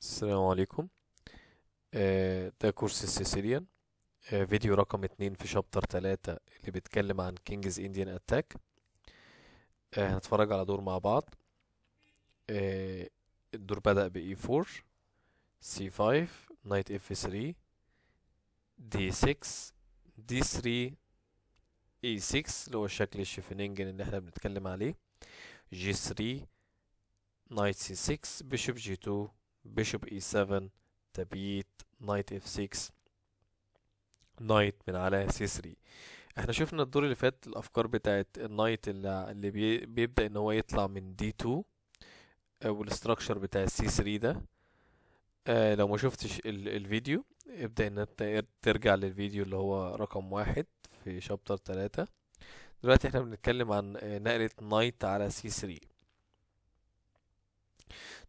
السلام عليكم. ده كورس السيسيليان. فيديو رقم 2 في شابتر 3 اللي بيتكلم عن كينجز انديان اتاك. هنتفرج على دور مع بعض. آه، الدور بدأ ب E4 C5 Knight F3 D6 D3 E6 اللي هو شكل الشيفنينجن اللي احنا بنتكلم عليه. G3 Knight C6 Bishop G2 Bishop E7 تبييت Knight F6 نايت من على سي 3. احنا شفنا الدور اللي فات الافكار بتاعت النايت اللي بيبدأ ان هو يطلع من دي 2 والاستراكشر بتاع السي 3 ده. لو ما شفتش الفيديو ابدأ ان انت ترجع للفيديو اللي هو رقم 1 في شابتر 3. دلوقتي احنا بنتكلم عن نقلة نايت على سي 3.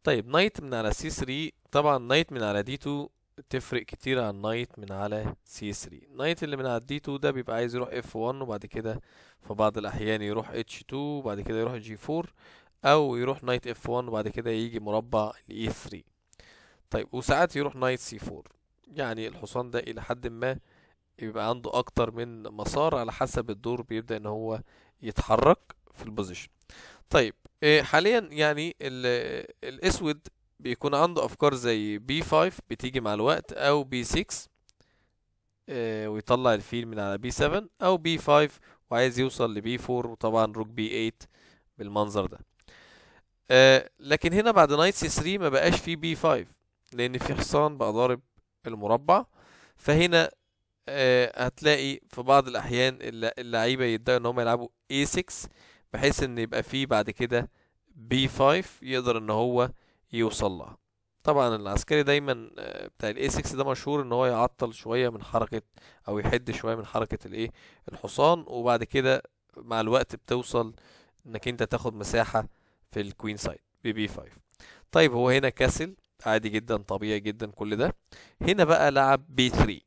طيب نايت من على سي 3، طبعا نايت من على دي 2 تفرق كتير عن نايت من على سي 3. نايت اللي من على دي 2 ده بيبقى عايز يروح اف 1 وبعد كده في بعض الاحيان يروح اتش 2 وبعد كده يروح جي 4 او يروح نايت اف 1 وبعد كده يجي مربع الاي 3. طيب وساعات يروح نايت سي 4. يعني الحصان ده الى حد ما يبقى عنده اكتر من مسار على حسب الدور بيبدأ ان هو يتحرك في البوزيشن. طيب حاليا يعني الاسود بيكون عنده افكار زي بي 5 بتيجي مع الوقت او بي 6 ويطلع الفيل من على بي 7 او بي 5 وعايز يوصل لبي 4 وطبعا روك بي 8 بالمنظر ده. لكن هنا بعد نايت سي 3 ما بقاش في بي 5 لان في حصان بقى ضارب المربع. فهنا هتلاقي في بعض الاحيان اللعيبه يبداوا ان هم يلعبوا A6 بحيث ان يبقى فيه بعد كده B5 يقدر ان هو يوصل لها. طبعا العسكري دايما بتاع ال A6 ده مشهور ان هو يعطل شويه من حركه او يحد شويه من حركه الايه الحصان، وبعد كده مع الوقت بتوصل انك انت تاخد مساحه في الكوين سايد ببي 5. طيب هو هنا كسل عادي جدا طبيعي جدا كل ده. هنا بقى لعب بي 3.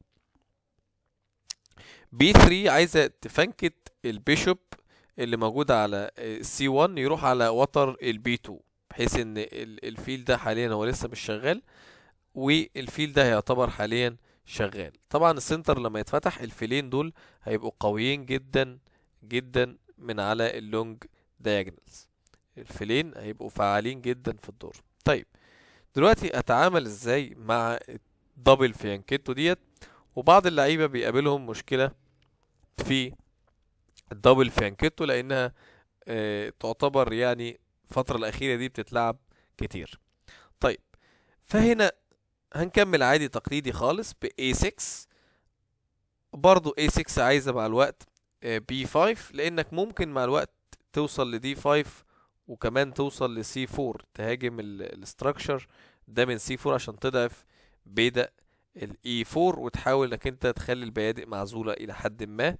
بي 3 عايزة تفنكت البيشوب اللي موجود على سي 1 يروح على وتر البي 2 بحيث ان الفيل ده حاليا هو لسه مش شغال والفيل ده هيعتبر حاليا شغال. طبعا السنتر لما يتفتح الفيلين دول هيبقوا قويين جدا جدا من على اللونج دايجنالز. الفيلين هيبقوا فعالين جدا في الدور. طيب دلوقتي اتعامل ازاي مع الدبل فيانكيتو ديت؟ وبعض اللعيبة بيقابلهم مشكلة في الدبل فيانكيتو لانها تعتبر يعني الفترة الأخيرة دي بتتلعب كتير. طيب فهنا هنكمل عادي تقليدي خالص ب A6. برضو A6 عايزة مع الوقت B5 لأنك ممكن مع الوقت توصل ل D5 وكمان توصل ل C4 تهاجم الاستراكشر ده من C4 عشان تضعف بيدق ال E4 وتحاول انك انت تخلي البيادق معزولة إلى حد ما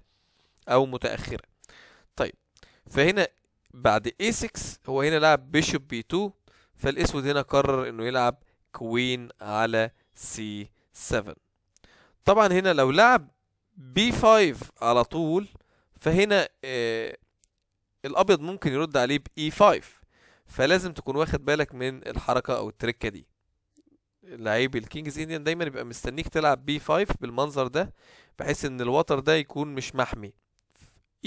أو متأخرة. طيب فهنا بعد A6 هو هنا لعب بيشوب B2، فالاسود هنا قرر انه يلعب كوين على C7. طبعا هنا لو لعب B5 على طول فهنا الابيض ممكن يرد عليه ب E5، فلازم تكون واخد بالك من الحركة او التركة دي. لعيب الكينجز انديان دايما يبقى مستنيك تلعب B5 بالمنظر ده بحيث ان الوتر ده يكون مش محمي.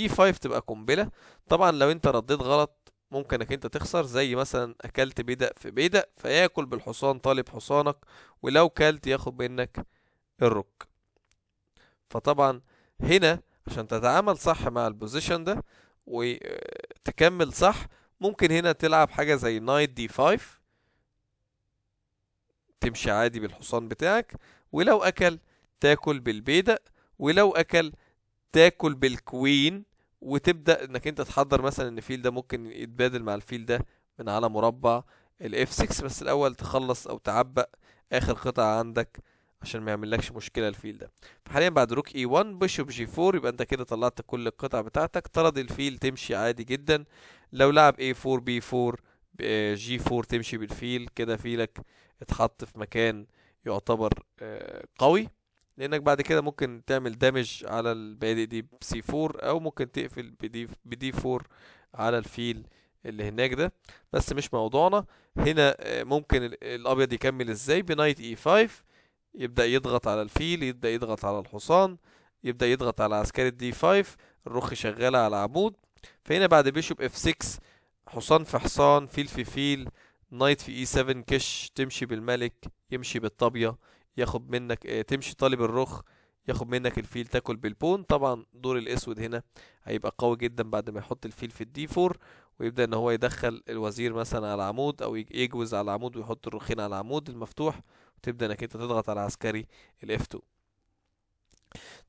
E5 تبقى قنبلة. طبعا لو انت رديت غلط ممكن انك انت تخسر، زي مثلا اكلت بيدق في بيدق فياكل بالحصان طالب حصانك، ولو كلت ياخد منك الرك. فطبعا هنا عشان تتعامل صح مع البوزيشن ده وتكمل صح ممكن هنا تلعب حاجة زي نايت دي 5 تمشي عادي بالحصان بتاعك، ولو اكل تاكل بالبيدق، ولو اكل تاكل بالكوين وتبدأ انك انت تحضر مثلا ان الفيل ده ممكن يتبادل مع الفيل ده من على مربع الاف 6، بس الاول تخلص او تعبأ اخر قطعة عندك عشان ما يعملكش مشكلة الفيل ده. فحاليا بعد روك اي 1 بيشوب جي 4 يبقى انت كده طلعت كل القطع بتاعتك، طرد الفيل تمشي عادي جدا. لو لعب اي 4 بي 4 جي 4 تمشي بالفيل كده، فيلك اتحط في مكان يعتبر قوي، لانك بعد كده ممكن تعمل دامج على البادئ دي بسي 4 او ممكن تقفل بدي 4 على الفيل اللي هناك ده، بس مش موضوعنا هنا. ممكن الابيض يكمل ازاي؟ بنايت اي 5 يبدأ يضغط على الفيل، يبدأ يضغط على الحصان، يبدأ يضغط على عسكري دي 5، الرخ شغالة على عمود. فهنا بعد بيشوب اف 6 حصان في حصان، فيل في فيل، نايت في اي 7 كش، تمشي بالملك، يمشي بالطابية، ياخد منك تمشي طالب الرخ، ياخد منك الفيل، تاكل بالبون. طبعا دور الاسود هنا هيبقى قوي جدا بعد ما يحط الفيل في الدي 4، ويبدأ ان هو يدخل الوزير مثلا على عمود، او يجوز على عمود ويحط الرخين على العمود المفتوح، وتبدأ انك انت تضغط على عسكري الاف 2.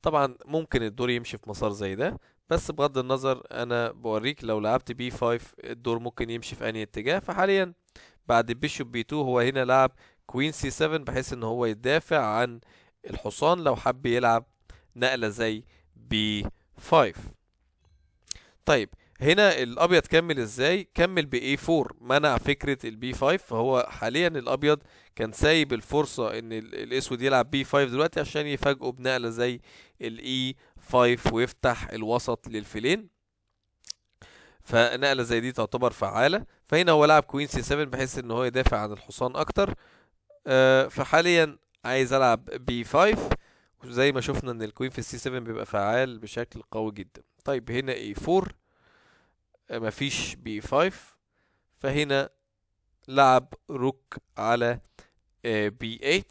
طبعا ممكن الدور يمشي في مسار زي ده، بس بغض النظر انا بوريك لو لعبت بي 5 الدور ممكن يمشي في انهي اتجاه. فحاليا بعد بيشوب بي 2 هو هنا لعب كوين سي 7 بحيث ان هو يدافع عن الحصان لو حب يلعب نقلة زي بي 5. طيب هنا الابيض كمل ازاي؟ كمل ب A4، منع فكرة البي 5. فهو حاليا الابيض كان سايب الفرصة ان الاسود يلعب بي 5 دلوقتي عشان يفاجئه بنقلة زي الاي 5 ويفتح الوسط للفيلين، فنقلة زي دي تعتبر فعالة. فهنا هو لعب كوين سي 7 بحيث ان هو يدافع عن الحصان اكتر. فحاليا عايز العب بي 5، وزي ما شفنا ان الكوين في السي 7 بيبقى فعال بشكل قوي جدا. طيب هنا اي 4 مفيش بي 5، فهنا لعب روك على بي 8.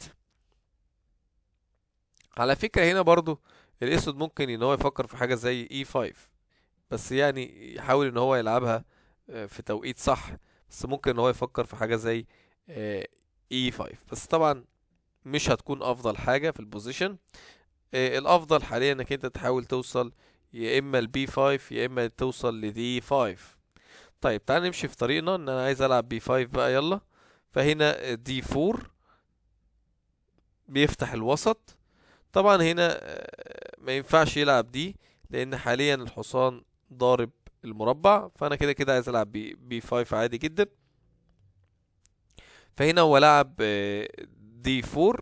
على فكرة هنا برضو الاسود ممكن ان هو يفكر في حاجة زي اي 5، بس يعني يحاول ان هو يلعبها في توقيت صح. بس ممكن ان هو يفكر في حاجة زي اي 5، بس طبعا مش هتكون افضل حاجة في البوزيشن. الافضل حاليا انك انت تحاول توصل يا اما البي 5 يا اما توصل لدي 5. طيب تعال نمشي في طريقنا، ان انا عايز العب بي 5 بقى، يلا. فهنا دي 4 بيفتح الوسط. طبعا هنا ما ينفعش يلعب دي، لان حاليا الحصان ضارب المربع، فانا كده كده عايز العب بي 5 عادي جدا. فهنا هو لعب دي 4،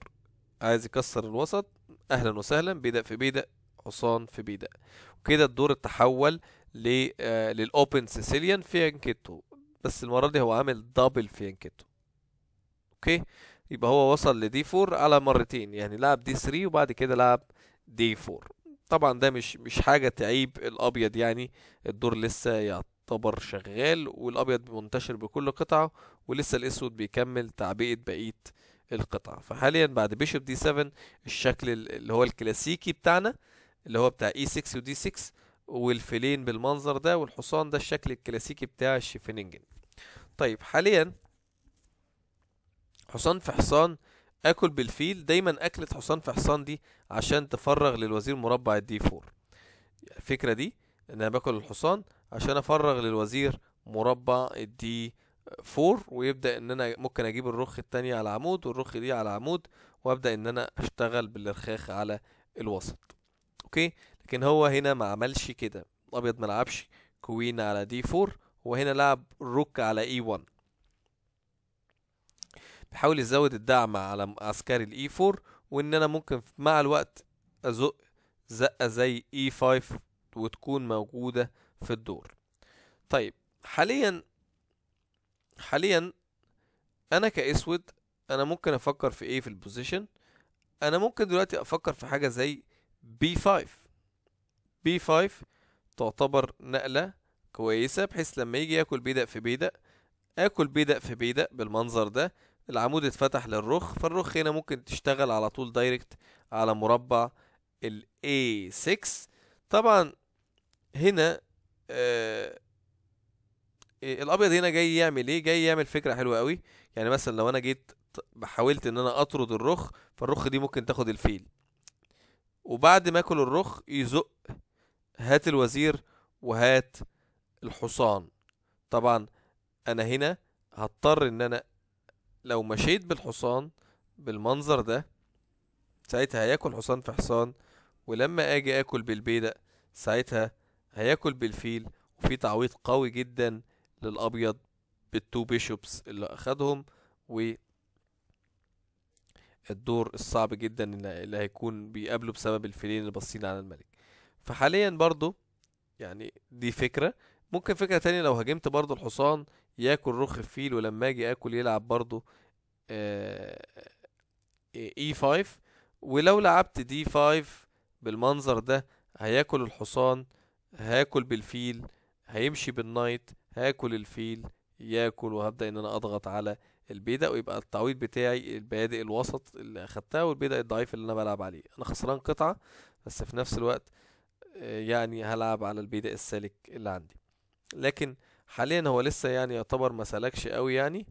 عايز يكسر الوسط. اهلا وسهلا، بيدق في بيدق، حصان في بيدق، وكده الدور اتحول للاوبن سيسيليان فيانكيتو، بس المرة دي هو عامل دبل فيانكيتو. اوكي، يبقى هو وصل لدي 4 على مرتين، يعني لعب دي 3 وبعد كده لعب دي 4. طبعا ده مش حاجة تعيب الابيض، يعني الدور لسه يعتبر شغال، والابيض منتشر بكل قطعة، ولسه الاسود بيكمل تعبئة بقية القطع. فحاليا بعد بيشوب دي 7 الشكل اللي هو الكلاسيكي بتاعنا، اللي هو بتاع اي 6 ودي 6 والفيلين بالمنظر ده والحصان، ده الشكل الكلاسيكي بتاع الشيفينينجن. طيب حاليا حصان في حصان، اكل بالفيل. دايما اكلة حصان في حصان دي عشان تفرغ للوزير مربع الدي 4. الفكرة دي ان انا باكل الحصان عشان افرغ للوزير مربع الدي 4، ويبدأ ان انا ممكن اجيب الرخ التاني على عمود والرخ دي على عمود، وابدأ ان انا اشتغل بالارخاخ على الوسط. اوكي، لكن هو هنا ما عملش كده. الابيض ما لعبش كوين على دي 4، هو هنا لعب روك على اي 1، بحاول يزود الدعم على عسكري الاي 4، وان انا ممكن مع الوقت ازق زقة زي اي 5 وتكون موجودة في الدور. طيب حاليا انا كاسود، انا ممكن افكر في ايه في البوزيشن؟ انا ممكن دلوقتي افكر في حاجة زي بي 5. بي 5 تعتبر نقلة كويسة، بحيث لما يجي ياكل بيدق في بيدق، اكل بيدق في بيدق بالمنظر ده. العمود اتفتح للرخ، فالرخ هنا ممكن تشتغل على طول دايركت على مربع ال A6. طبعا هنا آه الابيض هنا جاي يعمل ايه؟ جاي يعمل فكرة حلوة قوي. يعني مثلا لو انا جيت حاولت ان انا اطرد الرخ، فالرخ دي ممكن تاخد الفيل، وبعد ما اكل الرخ يزق، هات الوزير وهات الحصان. طبعا انا هنا هضطر ان انا لو مشيت بالحصان بالمنظر ده، ساعتها هياكل حصان في حصان، ولما اجي اكل بالبيدق ساعتها هياكل بالفيل، وفي تعويض قوي جدا للابيض بالتو بيشوبس اللي اخدهم، والدور الصعب جدا اللي هيكون بيقابله بسبب الفيلين اللي باصين على الملك. فحاليا برضو يعني دي فكرة، ممكن فكرة تانية لو هاجمت برضو الحصان ياكل رخ الفيل، ولما اجي اكل يلعب برضو اي 5. ولو لعبت دي 5 بالمنظر ده هياكل الحصان، هاكل بالفيل، هيمشي بالنايت، هاكل الفيل، ياكل، وهبدأ ان انا اضغط على البيدق، ويبقى التعويض بتاعي البيادق الوسط اللي اخدتها والبيدق الضعيف اللي انا بلعب عليه. انا خسران قطعة، بس في نفس الوقت يعني هلعب على البيدق السالك اللي عندي. لكن حاليا هو لسه يعني يعتبر ما سلكش قوي يعني،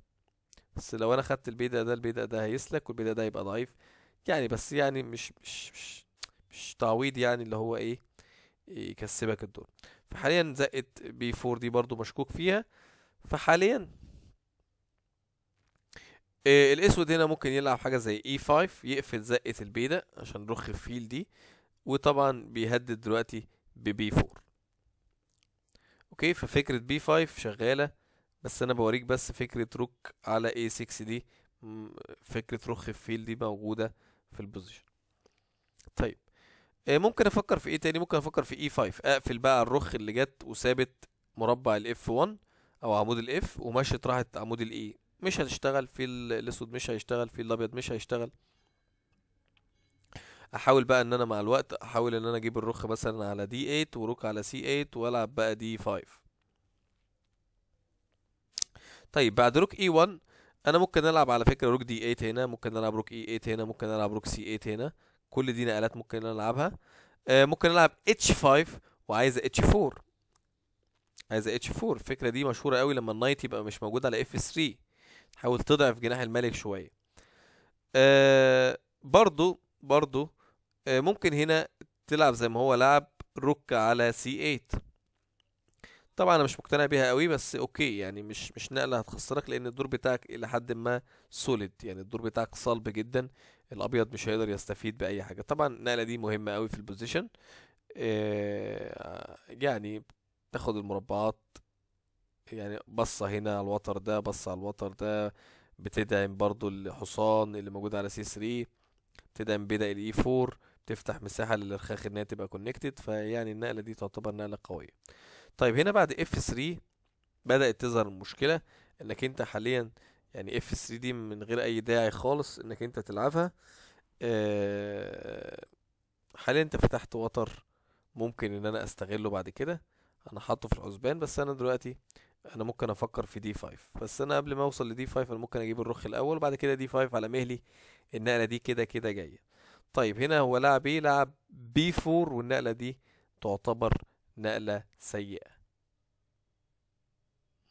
بس لو انا خدت البيدق ده البيدق ده هيسلك والبيدق ده هيبقى ضعيف يعني. بس يعني مش تعويض يعني اللي هو ايه يكسبك الدور. فحاليا زقة بي 4 دي برضو مشكوك فيها. فحاليا الاسود هنا ممكن يلعب حاجة زي اي 5 يقفل زقة البيدق عشان رخ الفيل دي، وطبعا بيهدد دلوقتي ببي 4. اوكي، ففكرة بي 5 شغالة، بس انا بوريك بس فكرة روك على اي 6 دي. فكرة رخ الفيل دي موجودة في البوزيشن. طيب ممكن افكر في ايه تاني؟ ممكن افكر في اي 5 اقفل بقى الرخ اللي جت وثابت مربع الاف 1 او عمود الاف، ومشيت راحت عمود الاي، مش هتشتغل في الاسود، مش هيشتغل في الابيض، مش هيشتغل. احاول بقى ان انا مع الوقت احاول ان انا اجيب الرخ مثلا على دي 8 وروك على سي 8 والعب بقى دي 5. طيب بعد روك اي 1 انا ممكن العب على فكرة روك دي 8 هنا، ممكن العب روك اي 8 هنا، ممكن العب روك سي 8 هنا. كل دي نقلات ممكن ان انا العبها. ممكن العب اتش 5 وعايزه اتش 4. عايزه اتش 4، الفكره دي مشهوره قوي لما النايت يبقى مش موجود على اف 3، حاول تضعف جناح الملك شويه. برضو ممكن هنا تلعب زي ما هو لعب روك على سي 8. طبعا انا مش مقتنع بيها قوي، بس اوكي يعني مش نقله هتخسرك، لان الدور بتاعك الى حد ما سوليد، يعني الدور بتاعك صلب جدا. الابيض مش هيقدر يستفيد باي حاجه. طبعا النقله دي مهمه قوي في البوزيشن، يعني تاخد المربعات، يعني بصة هنا على الوتر ده، بصة على الوتر ده، بتدعم برضو الحصان اللي موجود على سي 3، بتدعم بدأ الاي 4، بتفتح مساحة للرخاخ انها تبقى كونكتد. فيعني النقلة دي تعتبر نقلة قوية. طيب هنا بعد اف 3 بدأت تظهر المشكلة، انك انت حاليا يعني اف 3 دي من غير اي داعي خالص انك انت تلعبها. آه، حاليا انت فتحت وتر ممكن ان انا استغله بعد كده، انا حاطه في الحسبان. بس انا دلوقتي انا ممكن افكر في دي 5، بس انا قبل ما اوصل لدي 5 انا ممكن اجيب الرخ الاول وبعد كده دي 5 على مهلي. النقله دي كده كده جايه. طيب هنا هو لعب ايه؟ لعب بي 4، والنقله دي تعتبر نقله سيئه.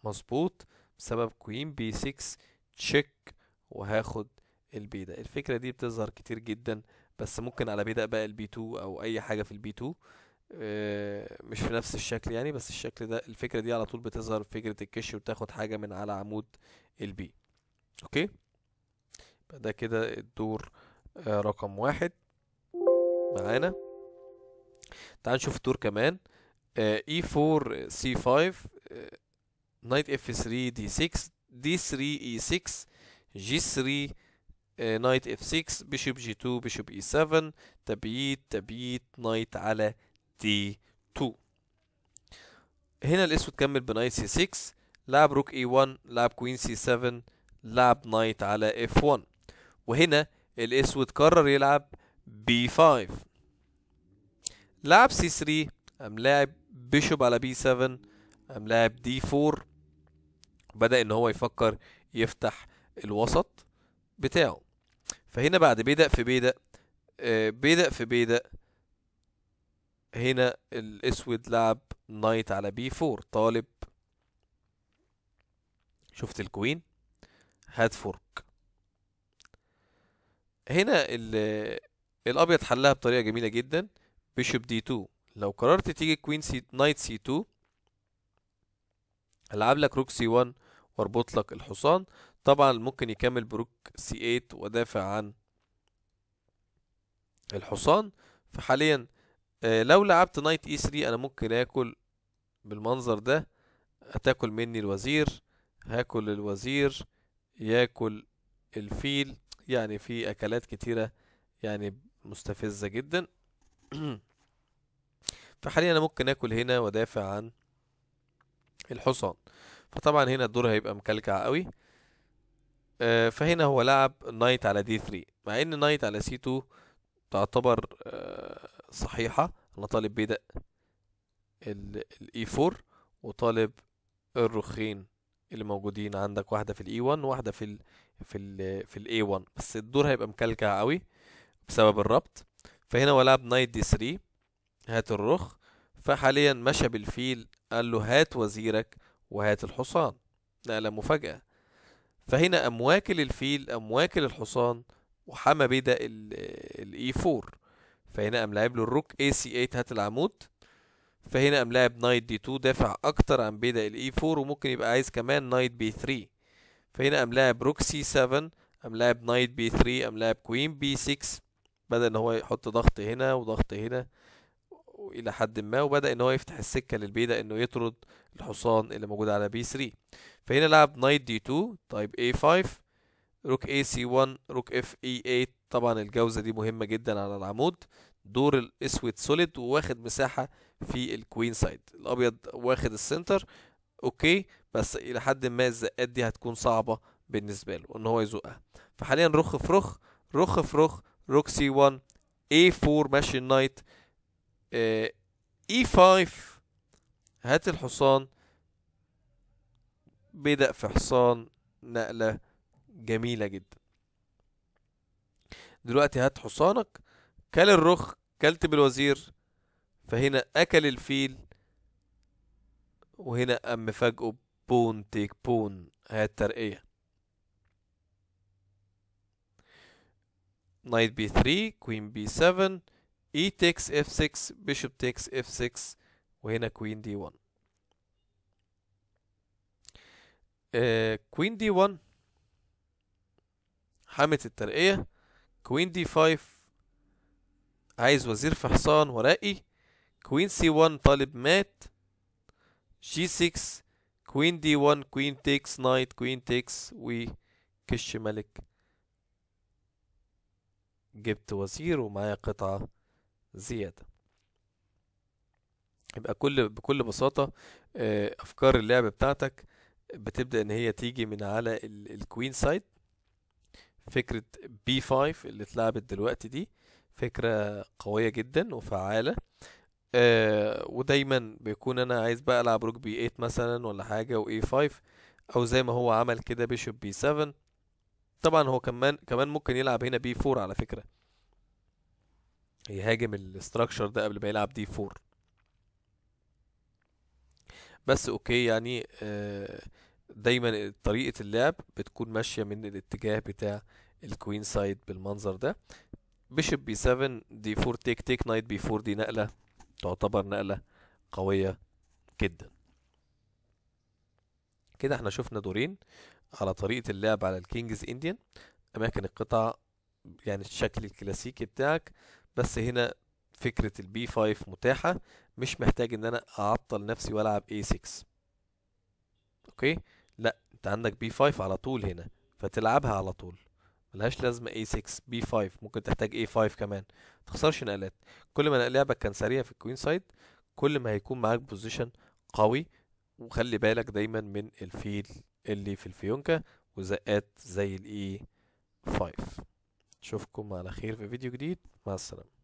مظبوط، بسبب كوين بي 6 تشيك، وهاخد البيدق. الفكره دي بتظهر كتير جدا، بس ممكن على بيدق بقى البي 2 او اي حاجه في البي 2. مش في نفس الشكل يعني، بس الشكل ده الفكرة دي على طول بتظهر في فكرة الكش، وتاخد حاجة من على عمود البي. اوكي، يبقى ده كده الدور رقم 1 معانا. تعال نشوف الدور كمان. اي 4 سي 5، نايت اف 3 دي 6، دي 3 اي 6، جي 3، نايت اف 6، بيشوب جي 2، بيشوب اي 7، تبييت تبييت نايت على دي 2. هنا الاسود كمل بنايت سي 6، لعب روك اي 1، لعب كوين سي 7، لعب نايت على اف 1. وهنا الاسود قرر يلعب بي 5، لعب سي 3، قام لاعب بيشوب على بي 7، قام لاعب دي 4. بدأ ان هو يفكر يفتح الوسط بتاعه. فهنا بعد بيدق في بيدق، بيدق في بيدق، هنا الاسود لعب نايت على بي 4 طالب. شفت الكوين هات فورك. هنا الابيض حلها بطريقه جميله جدا، بيشوب دي 2. لو قررت تيجي كوين سي نايت سي 2، العب لك روك سي 1 واربط لك الحصان. طبعا ممكن يكمل بروك سي 8 ودافع عن الحصان. فحاليا لو لعبت نايت اي 3 انا ممكن اكل بالمنظر ده، هتاكل مني الوزير، هاكل الوزير، ياكل الفيل. يعني في اكلات كتيره يعني مستفزه جدا. فحاليا انا ممكن اكل هنا وادافع عن الحصان. فطبعا هنا الدور هيبقى مكلكع قوي. فهنا هو لعب نايت على دي 3، مع ان نايت على سي 2 تعتبر صحيحة. انا طالب بيدق الاي 4، وطالب الرخين اللي موجودين عندك، واحدة في الاي 1 وواحدة في الاي 1، بس الدور هيبقى مكلكع قوي بسبب الربط. فهنا هو لعب نايت دي 3، هات الرخ. فحاليا مشى بالفيل، قال له هات وزيرك وهات الحصان، نقلة مفاجأة. فهنا قام واكل الفيل، قام واكل الحصان، وحمى بيدا الاي 4. فهنا قام لاعب له الروك اي سي 8، هات العمود. فهنا قام لاعب نايت دي 2، دافع اكتر عن بيدا الاي 4، وممكن يبقى عايز كمان نايت بي 3. فهنا قام لاعب روك سي 7، قام لاعب نايت بي 3، قام لاعب كوين بي 6. بدأ ان هو يحط ضغط هنا وضغط هنا الى حد ما، وبدأ ان هو يفتح السكة للبيدا انه يطرد الحصان اللي موجود على بي 3. فهنا لعب نايت دي 2، طيب اي 5، روك اي سي 1، روك اف اي 8. طبعا الجوزة دي مهمة جدا على العمود. دور الاسود سوليد وواخد مساحة في الكوين سايد، الابيض واخد السنتر. اوكي، بس الى حد ما الزقات دي هتكون صعبة بالنسبة له ان هو يزقها. فحاليا رخ في رخ، رخ في رخ، روك سي 1، اي 4 ماشي النايت، اي 5، هات الحصان. بدأ في حصان، نقلة جميلة جدا. دلوقتي هات حصانك، كل الرخ، كلت بالوزير. فهنا اكل الفيل، وهنا قام مفاجئه بون تيك بون، هات ترقية. نايت بي 3، كوين بي 7، اي تيكس اف 6، بيشوب تيكس اف 6، وهنا كوين دي 1. كوين دي 1 حمت الترقية. كوين دي 5 عايز وزير في حصان ورقي. كوين سي 1 طالب مات. جي 6، كوين دي 1، كوين تيكس نايت، كوين تيكس، وكش ملك. جبت وزير ومعايا قطعة زيادة. يبقى بكل بساطة أفكار اللعب بتاعتك بتبدأ إن هي تيجي من على الكوين سايد. فكرة بي 5 اللي اتلعبت دلوقتي دي فكرة قوية جدا وفعالة. ودايما بيكون انا عايز بقى العب روك بي 8 مثلا ولا حاجة، واي 5، او زي ما هو عمل كده بيشوب بي 7. طبعا هو كمان ممكن يلعب هنا بي 4 على فكرة، يهاجم الاستراكشر ده قبل ما يلعب دي 4. بس اوكي يعني دايما طريقة اللعب بتكون ماشية من الاتجاه بتاع الكوين سايد بالمنظر ده. بيشوب بي 7، دي 4 تيك تيك، نايت بي 4. دي نقلة تعتبر نقلة قوية جدا. كده احنا شفنا دورين على طريقة اللعب على الكينجز انديان، اماكن القطع، يعني الشكل الكلاسيكي بتاعك. بس هنا فكرة البي 5 متاحة، مش محتاج ان انا اعطل نفسي والعب اي 6. اوكي، لا انت عندك بي 5 على طول هنا، فتلعبها على طول، ملهاش لازمة اي 6. بي 5 ممكن تحتاج اي 5 كمان، متخسرش نقلات. كل ما لعبك كان سريع في الكوين سايد، كل ما هيكون معاك بوزيشن قوي. وخلي بالك دايما من الفيل اللي في الفيونكة وزقات زي الاي 5. اشوفكم على خير في فيديو جديد، مع السلامة.